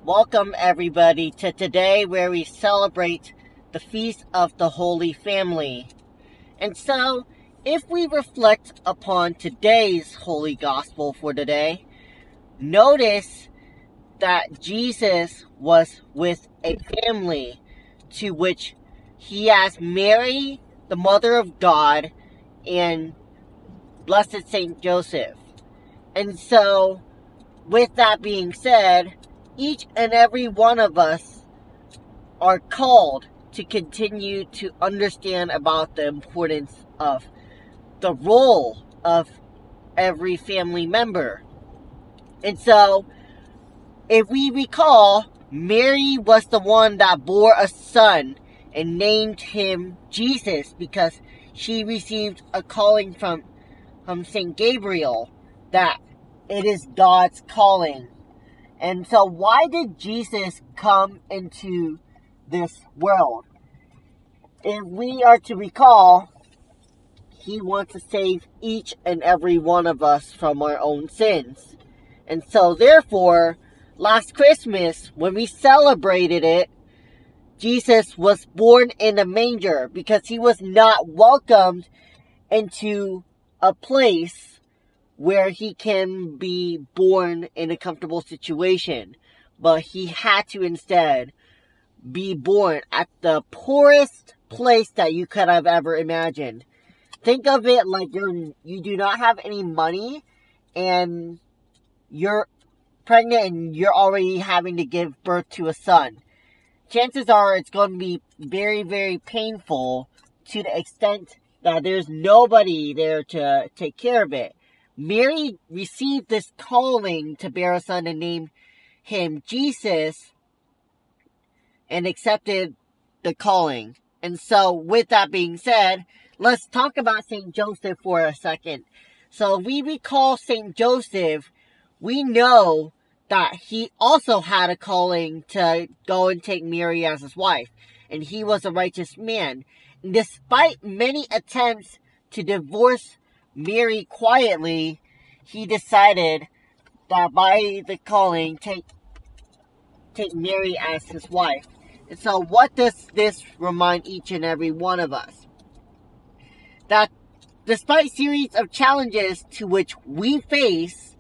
Welcome everybody to today where we celebrate the Feast of the Holy Family. And so, if we reflect upon today's Holy Gospel for today, notice that Jesus was with a family to which he has Mary, the Mother of God, and Blessed Saint Joseph. And so, with that being said, each and every one of us are called to continue to understand about the importance of the role of every family member. And so, if we recall, Mary was the one that bore a son and named him Jesus because she received a calling from St. Gabriel that it is God's calling. And so why did Jesus come into this world? If we are to recall, he wants to save each and every one of us from our own sins. And so therefore, last Christmas, when we celebrated it, Jesus was born in a manger because he was not welcomed into a place where he can be born in a comfortable situation. But he had to instead be born at the poorest place that you could have ever imagined. Think of it like you do not have any money and you're pregnant and you're already having to give birth to a son. Chances are it's going to be very, very painful to the extent that there's nobody there to take care of it. Mary received this calling to bear a son and name him Jesus and accepted the calling. And so with that being said, let's talk about St. Joseph for a second. So if we recall St. Joseph, we know that he also had a calling to go and take Mary as his wife. And he was a righteous man. And despite many attempts to divorce Mary quietly, he decided that by the calling, take Mary as his wife. And so what does this remind each and every one of us? That despite series of challenges to which we face,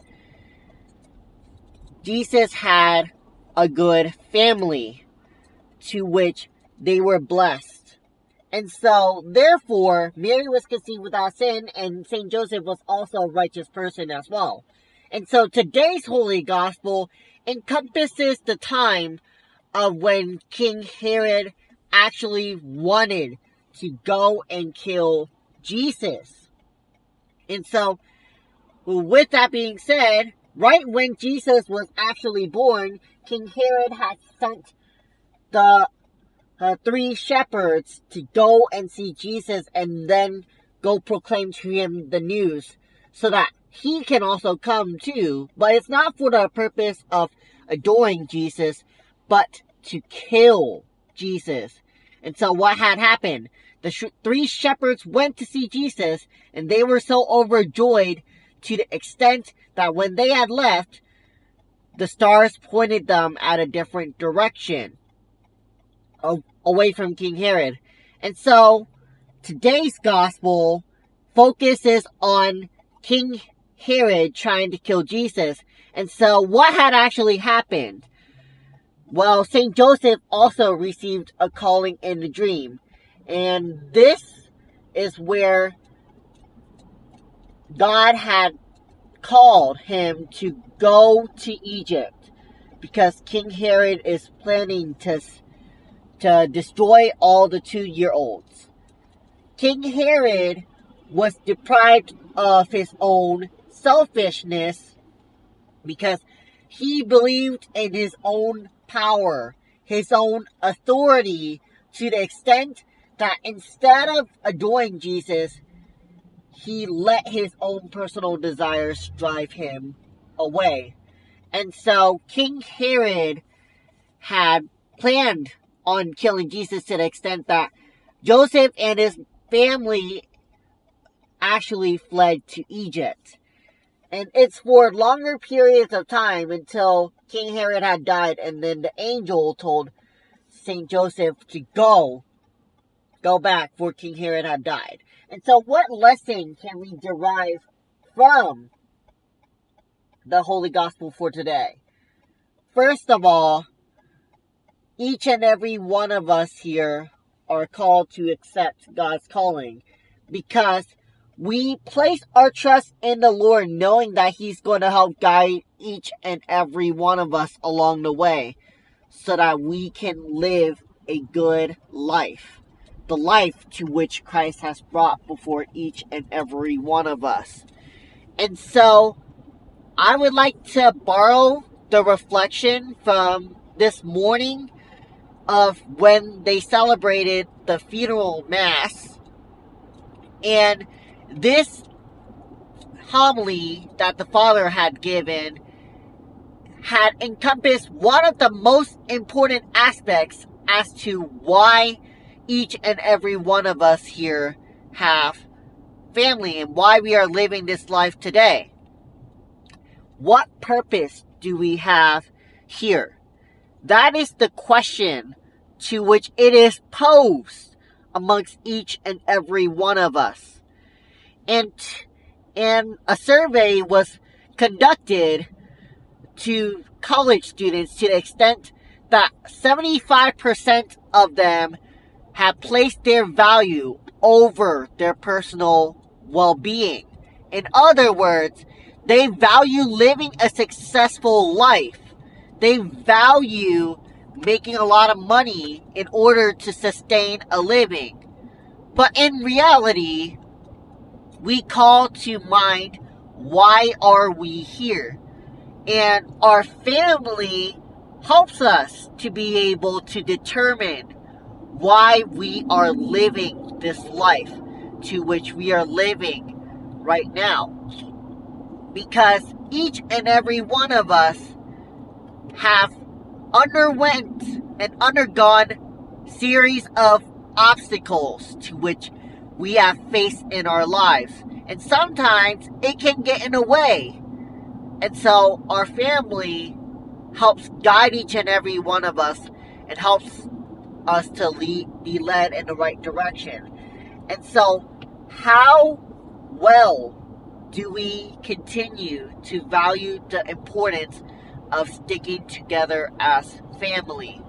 Jesus had a good family to which they were blessed. And so, therefore, Mary was conceived without sin, and St. Joseph was also a righteous person as well. And so, today's Holy Gospel encompasses the time of when King Herod actually wanted to go and kill Jesus. And so, with that being said, right when Jesus was actually born, King Herod had sent the 3 shepherds to go and see Jesus and then go proclaim to him the news so that he can also come too. But it's not for the purpose of adoring Jesus, but to kill Jesus. And so what had happened? The 3 shepherds went to see Jesus, and they were so overjoyed to the extent that when they had left, the stars pointed them at a different direction, away from King Herod. And so, today's gospel focuses on King Herod trying to kill Jesus. And so, what had actually happened? Well, St. Joseph also received a calling in a dream. And this is where God had called him to go to Egypt, because King Herod is planning to destroy all the 2-year-olds. King Herod was deprived of his own selfishness because he believed in his own power, his own authority, to the extent that instead of adoring Jesus, he let his own personal desires drive him away. And so King Herod had planned on killing Jesus to the extent that Joseph and his family actually fled to Egypt. And it's for longer periods of time until King Herod had died, and then the angel told Saint Joseph to go back, for King Herod had died. And so what lesson can we derive from the Holy Gospel for today? First of all, each and every one of us here are called to accept God's calling, because we place our trust in the Lord, knowing that He's going to help guide each and every one of us along the way, so that we can live a good life. The life to which Christ has brought before each and every one of us. And so, I would like to borrow the reflection from this morning of when they celebrated the funeral mass. And this homily that the Father had given had encompassed one of the most important aspects as to why each and every one of us here have family and why we are living this life today. What purpose do we have here? That is the question to which it is posed amongst each and every one of us. And a survey was conducted to college students to the extent that 75% of them have placed their value over their personal well-being. In other words, they value living a successful life. They value making a lot of money in order to sustain a living. But in reality, we call to mind, why are we here? And our family helps us to be able to determine why we are living this life to which we are living right now. Because each and every one of us have underwent and undergone series of obstacles to which we have faced in our lives. And sometimes it can get in the way. And so our family helps guide each and every one of us and helps us to be led in the right direction. And so how well do we continue to value the importance of sticking together as family?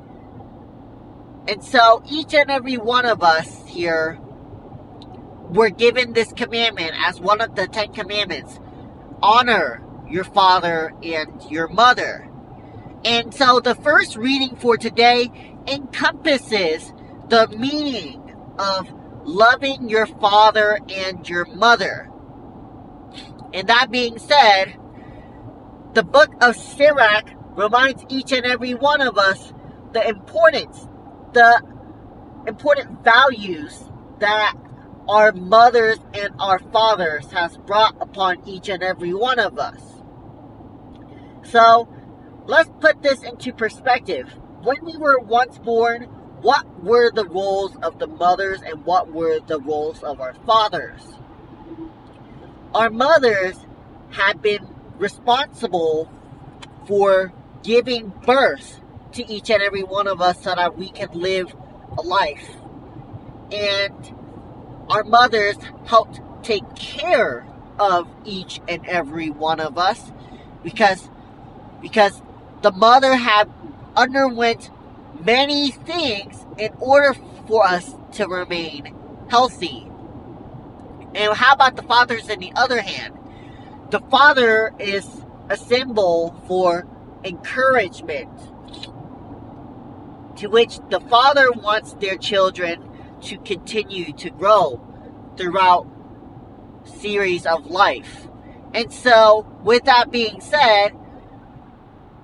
And so each and every one of us here were given this commandment as one of the 10 commandments. Honor your father and your mother. And so the first reading for today encompasses the meaning of loving your father and your mother. And that being said, the book of Sirach reminds each and every one of us the important values that our mothers and our fathers has brought upon each and every one of us. So, let's put this into perspective. When we were once born, what were the roles of the mothers and what were the roles of our fathers? Our mothers had been responsible for giving birth to each and every one of us so that we can live a life. And our mothers helped take care of each and every one of us because the mother had underwent many things in order for us to remain healthy. And how about the fathers on the other hand? The father is a symbol for encouragement, to which the father wants their children to continue to grow throughout series of life. And so, with that being said,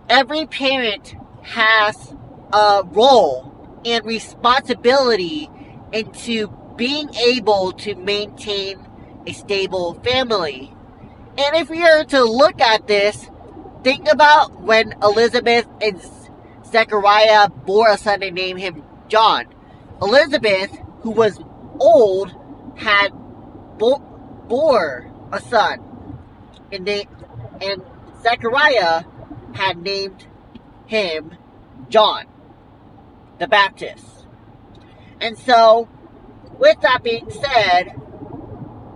every parent has a role and responsibility into being able to maintain a stable family. And if we are to look at this, think about when Elizabeth and Zechariah bore a son and named him John. Elizabeth, who was old, had bore a son and And Zechariah had named him John the Baptist. And so, with that being said,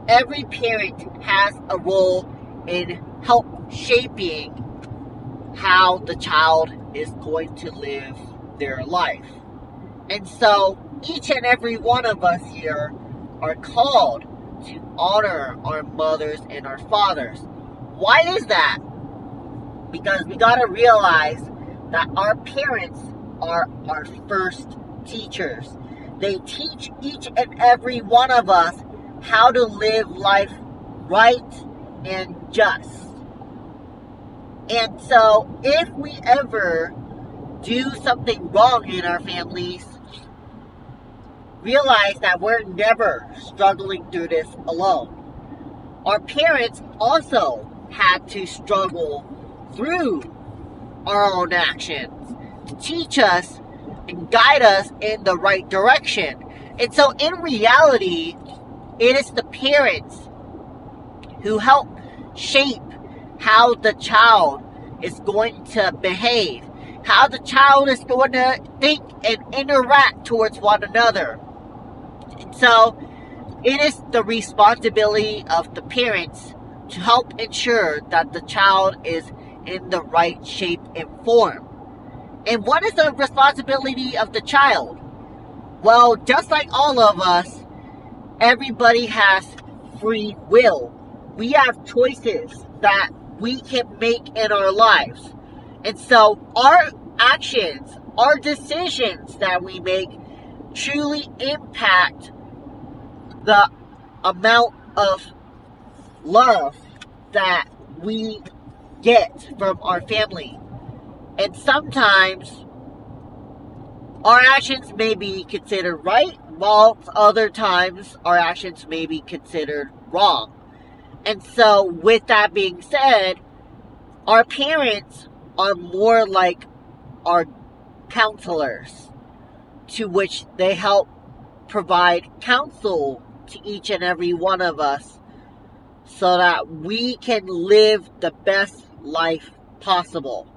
every parent has a role in help shaping how the child is going to live their life. And so, each and every one of us here are called to honor our mothers and our fathers. Why is that? Because we got to realize that our parents are our first teachers. They teach each and every one of us how to live life right and just. And so, if we ever do something wrong in our families, realize that we're never struggling through this alone. Our parents also had to struggle through our own actions to teach us and guide us in the right direction. And so in reality, it is the parents who help shape how the child is going to behave, how the child is going to think and interact towards one another. And so it is the responsibility of the parents to help ensure that the child is in the right shape and form. And what is the responsibility of the child? Well, just like all of us, everybody has free will. We have choices that we can make in our lives. And so our actions, our decisions that we make truly impact the amount of love that we get from our family. And sometimes our actions may be considered right, while other times our actions may be considered wrong. And so with that being said, our parents are more like our counselors, to which they help provide counsel to each and every one of us so that we can live the best life possible.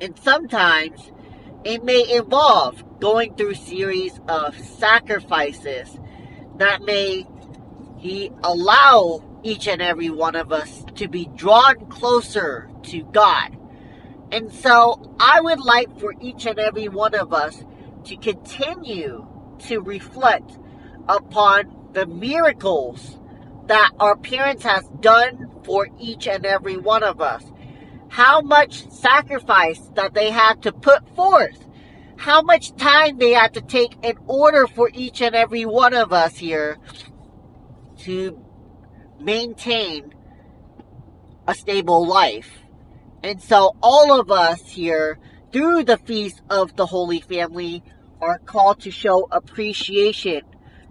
And sometimes it may involve going through a series of sacrifices that may allow each and every one of us to be drawn closer to God. And so I would like for each and every one of us to continue to reflect upon the miracles that our parents has done for each and every one of us. How much sacrifice that they had to put forth. How much time they had to take in order for each and every one of us here to maintain a stable life. And so all of us here, through the Feast of the Holy Family, are called to show appreciation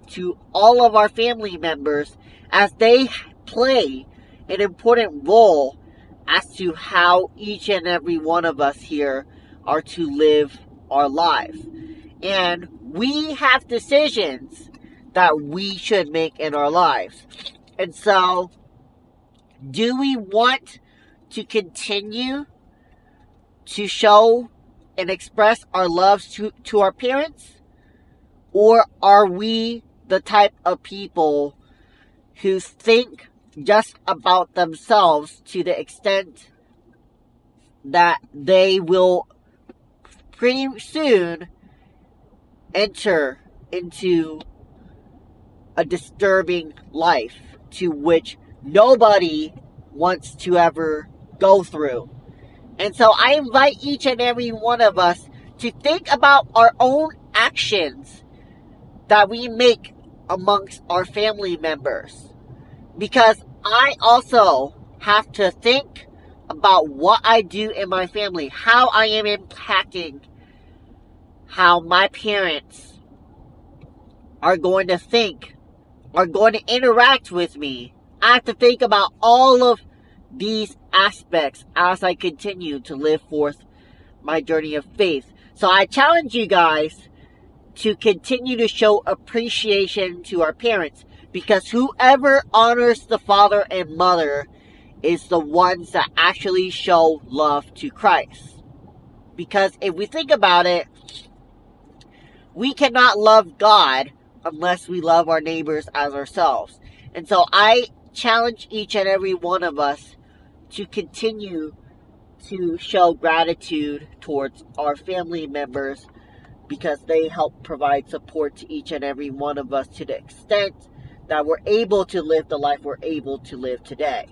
to all of our family members as they play an important role as to how each and every one of us here are to live our lives. And we have decisions that we should make in our lives. And so, do we want to continue to show and express our love to our parents? Or are we the type of people who think just about themselves to the extent that they will pretty soon enter into a disturbing life to which nobody wants to ever go through? And so I invite each and every one of us to think about our own actions that we make amongst our family members. Because I also have to think about what I do in my family, how I am impacting how my parents are going to think, are going to interact with me. I have to think about all of these aspects as I continue to live forth my journey of faith. So I challenge you guys to continue to show appreciation to our parents, because whoever honors the father and mother is the ones that actually show love to Christ. Because if we think about it, we cannot love God unless we love our neighbors as ourselves. And so I challenge each and every one of us to continue to show gratitude towards our family members, because they help provide support to each and every one of us to the extent that we're able to live the life we're able to live today.